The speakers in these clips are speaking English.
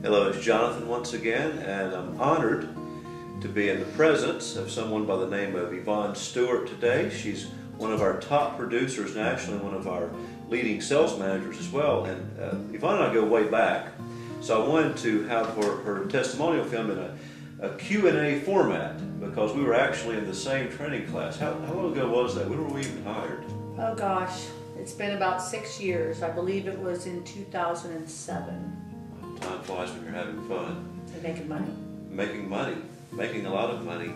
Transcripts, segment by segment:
Hello, it's Jonathan once again, and I'm honored to be in the presence of someone by the name of Yvonne Stewart today. She's one of our top producers nationally, one of our leading sales managers as well. And Yvonne and I go way back, so I wanted to have her testimonial film in a Q&A format because we were actually in the same training class. How long ago was that? When were we even hired? Oh gosh, it's been about 6 years. I believe it was in 2007. Time flies when you're having fun. And making money. Making money. Making a lot of money.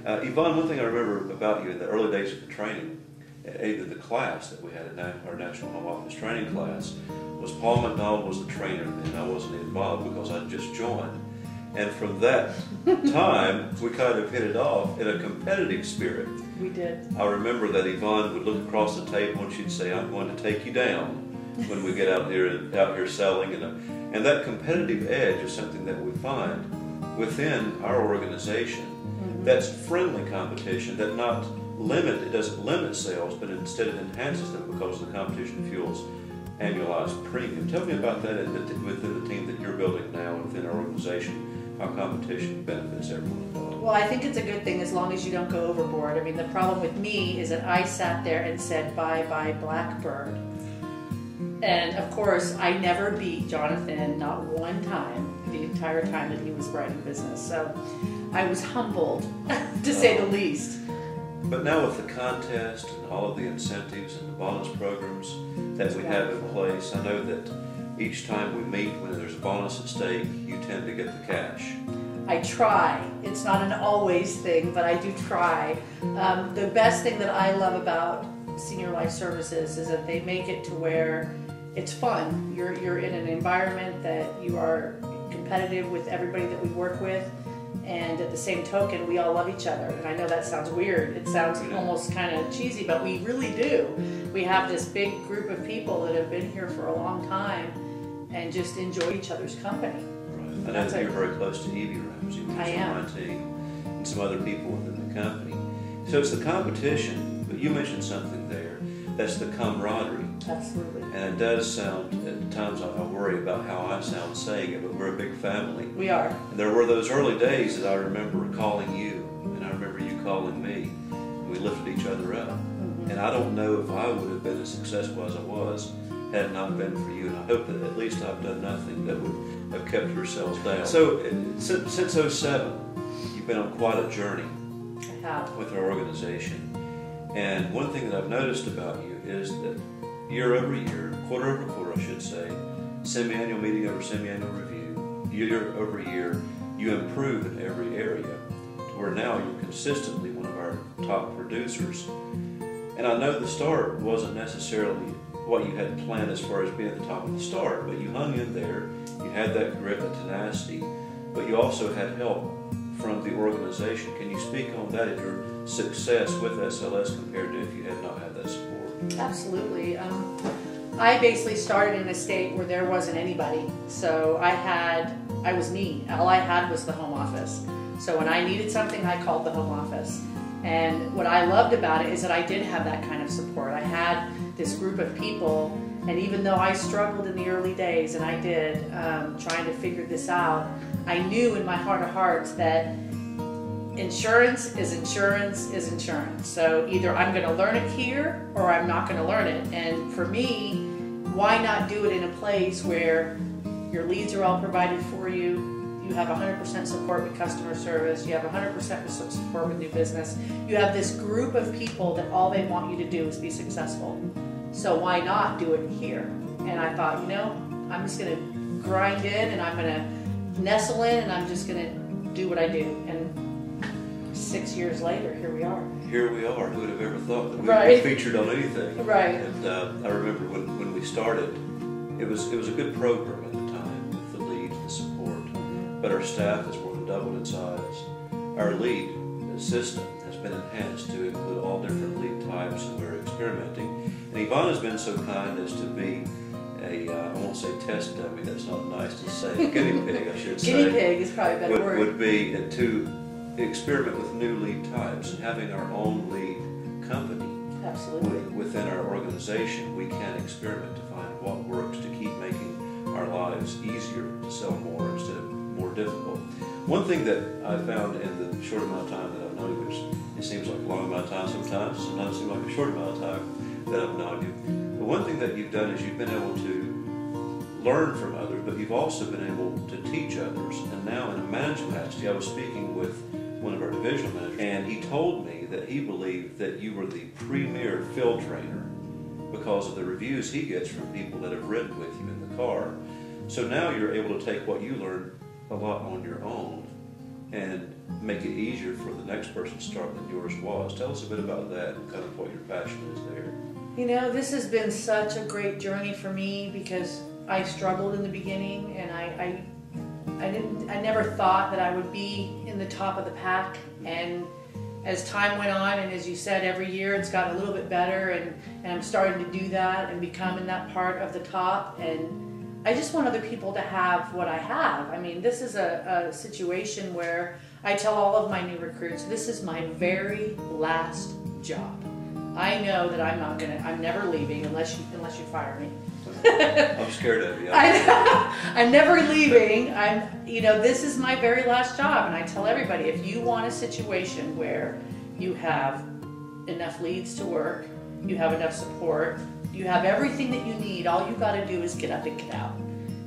Yvonne, one thing I remember about you in the early days of the training, either the class that we had at our National Home Office training class, was Paul McDonald was the trainer then. I wasn't involved because I'd just joined. And from that time, we kind of hit it off in a competitive spirit. We did. I remember that Yvonne would look across the table and she'd say, "I'm going to take you down when we get out here selling." And that competitive edge is something that we find within our organization. That's friendly competition that it doesn't limit sales, but instead it enhances them because the competition fuels annualized premium. Tell me about that within the team that you're building now within our organization, how competition benefits everyone involved. Well, I think it's a good thing as long as you don't go overboard. I mean, the problem with me is that I sat there and said, "Bye bye Blackbird." And of course, I never beat Jonathan, not one time, the entire time that he was writing business. So I was humbled, to say the least. But now with the contest and all of the incentives and the bonus programs that we have in place, I know that each time we meet, when there's a bonus at stake, you tend to get the cash. I try. It's not an always thing, but I do try. The best thing that I love about Senior Life Services is that they make it to where it's fun. You're in an environment that you are competitive with everybody that we work with, and at the same token, we all love each other. And I know that sounds weird. It sounds almost kind of cheesy, but we really do. We have this big group of people that have been here for a long time and just enjoy each other's company. Right. I know that you're very close to Evie Ramsey, who's on my team, and some other people within the company. So it's the competition, but you mentioned something there. That's the camaraderie. Absolutely. And it does sound, at times I worry about how I sound saying it, but we're a big family. We are. And there were those early days that I remember calling you, and I remember you calling me, and we lifted each other up. And I don't know if I would have been as successful as I was had it not been for you, and I hope that at least I've done nothing that would have kept yourselves down. So since 2007, you've been on quite a journey with our organization. And one thing that I've noticed about you is that year over year, quarter over quarter I should say, semi-annual meeting over semi-annual review, year over year, you improve in every area to where now you're consistently one of our top producers. And I know the start wasn't necessarily what you had planned as far as being at the top of the start, but you hung in there, you had that grit, that tenacity, but you also had help from the organization. Can you speak on that and your success with SLS compared to if you had not had that support? Absolutely. I basically started in a state where there wasn't anybody. So I was me. All I had was the home office. So when I needed something, I called the home office. And what I loved about it is that I did have that kind of support. I had this group of people, and even though I struggled in the early days, and I did, trying to figure this out, I knew in my heart of hearts that insurance is insurance is insurance. So either I'm going to learn it here or I'm not going to learn it. And for me, why not do it in a place where your leads are all provided for you, you have 100% support with customer service, you have 100% support with new business, you have this group of people that all they want you to do is be successful. So why not do it here? And I thought, I'm just going to grind in and I'm going to nestle in and I'm just going to do what I do. And 6 years later, here we are. Here we are. Who would have ever thought that we would be featured on anything? Right. And I remember when we started, it was a good program at the time with the leads, the support, but our staff has more than doubled in size. Our lead system has been enhanced to include all different lead types, and we're experimenting. And Yvonne has been so kind as to be I won't say test dummy, that's not nice to say, guinea pig I should say. Guinea pig is probably a better word. Would be to experiment with new lead types and having our own lead company. Absolutely. Within our organization, we can experiment to find what works to keep making our lives easier to sell more instead of difficult. One thing that I found in the short amount of time that I've known you, which it seems like a long amount of time sometimes it seems like a short amount of time that I've known you. But one thing that you've done is you've been able to learn from others, but you've also been able to teach others. And now in a management capacity, I was speaking with one of our divisional managers, and he told me that he believed that you were the premier field trainer because of the reviews he gets from people that have ridden with you in the car. So now you're able to take what you learned a lot on your own and make it easier for the next person to start than yours was. Tell us a bit about that and kind of what your passion is there. You know, this has been such a great journey for me because I struggled in the beginning, and I never thought that I would be in the top of the pack. And as time went on, and as you said, every year it's gotten a little bit better, and I'm starting to do that and become in that part of the top. And I just want other people to have what I have. I mean, this is a situation where I tell all of my new recruits, this is my very last job. I know that I'm never leaving unless you fire me. I'm scared of you. I'm never leaving. This is my very last job, and I tell everybody, if you want a situation where you have enough leads to work, you have enough support, you have everything that you need, all you got to do is get up and get out.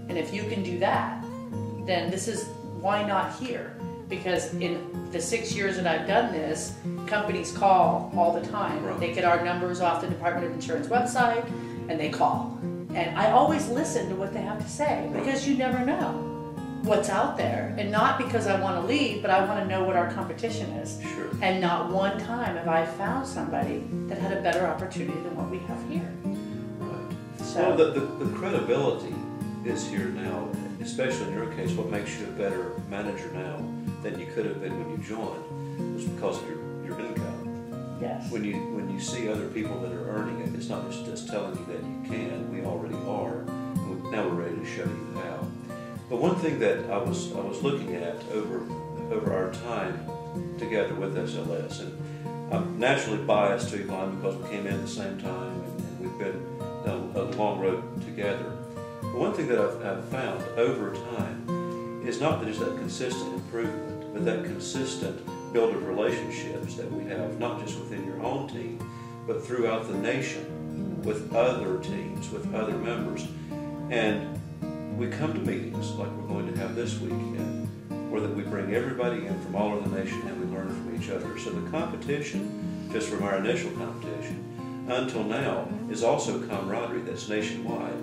And if you can do that, then this is why not here? Because in the 6 years that I've done this, companies call all the time. Right. They get our numbers off the Department of Insurance website, and they call. And I always listen to what they have to say, because you never know what's out there. And not because I want to leave, but I want to know what our competition is. Sure. And not one time have I found somebody that had a better opportunity than what we have here. Right. So, well, the credibility is here now, especially in your case. What makes you a better manager now than you could have been when you joined was because of your income. yes. When you see other people that are earning it, it's not just telling you that you can. We already are. Now we're ready to show you how. But one thing that I was looking at over our time together with SLS, and I'm naturally biased to Yvonne because we came in at the same time and we've been down a long road together. But one thing that I've found over time is not just that consistent improvement, but that consistent build of relationships that we have, not just within your own team, but throughout the nation, with other teams, with other members. And we come to meetings like we're going to have this weekend, where that we bring everybody in from all over the nation and we learn from each other. So the competition, just from our initial competition, until now, is also camaraderie that's nationwide.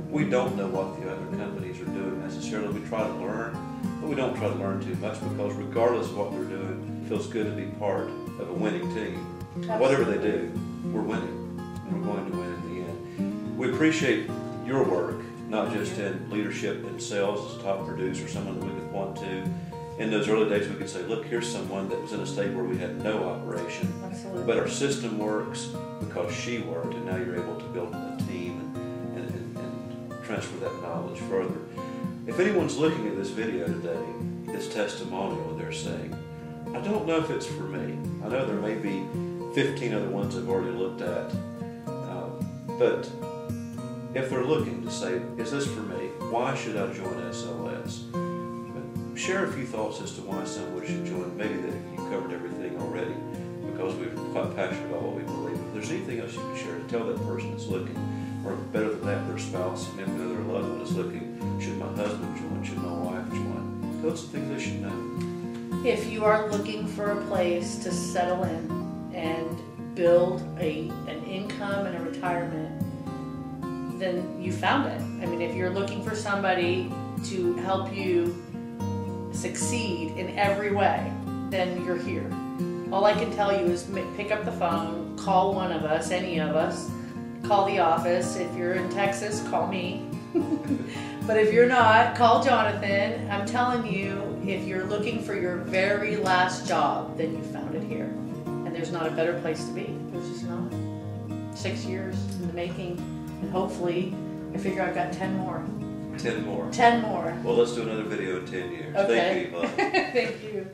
We don't know what the other companies are doing necessarily. We try to learn, but we don't try to learn too much, because regardless of what they're doing, it feels good to be part of a winning team. Absolutely. Whatever they do, we're winning. And we're going to win in the end. We appreciate your work, not just in leadership and sales as a top producer, someone that we could point to. In those early days, we could say, look, here's someone that was in a state where we had no operation. Absolutely. But our system works because she worked, and now you're able to build a team and transfer that knowledge further. If anyone's looking at this video today, this testimonial, they're saying, I don't know if it's for me. I know there may be 15 other ones I've already looked at. But if they're looking to say, is this for me? Why should I join SLS? Share a few thoughts as to why someone should join. Maybe that you covered everything already, because we're quite passionate about what we believe. If there's anything else you can share to tell that person that's looking, or better than that, their spouse, maybe another loved one is looking, should my husband join? Should my wife join? Tell us some things they should know. If you are looking for a place to settle in and build an income and a retirement, then you found it. I mean, if you're looking for somebody to help you succeed in every way, then you're here. All I can tell you is pick up the phone, call one of us, any of us, call the office. If you're in Texas, call me. But if you're not, call Jonathan. I'm telling you, if you're looking for your very last job, then you found it here. And there's not a better place to be. There's just not. 6 years in the making, and hopefully, I figure I've got 10 more. 10 more. 10 more. Well, let's do another video in 10 years. Okay. Thank you, Yvonne. Thank you.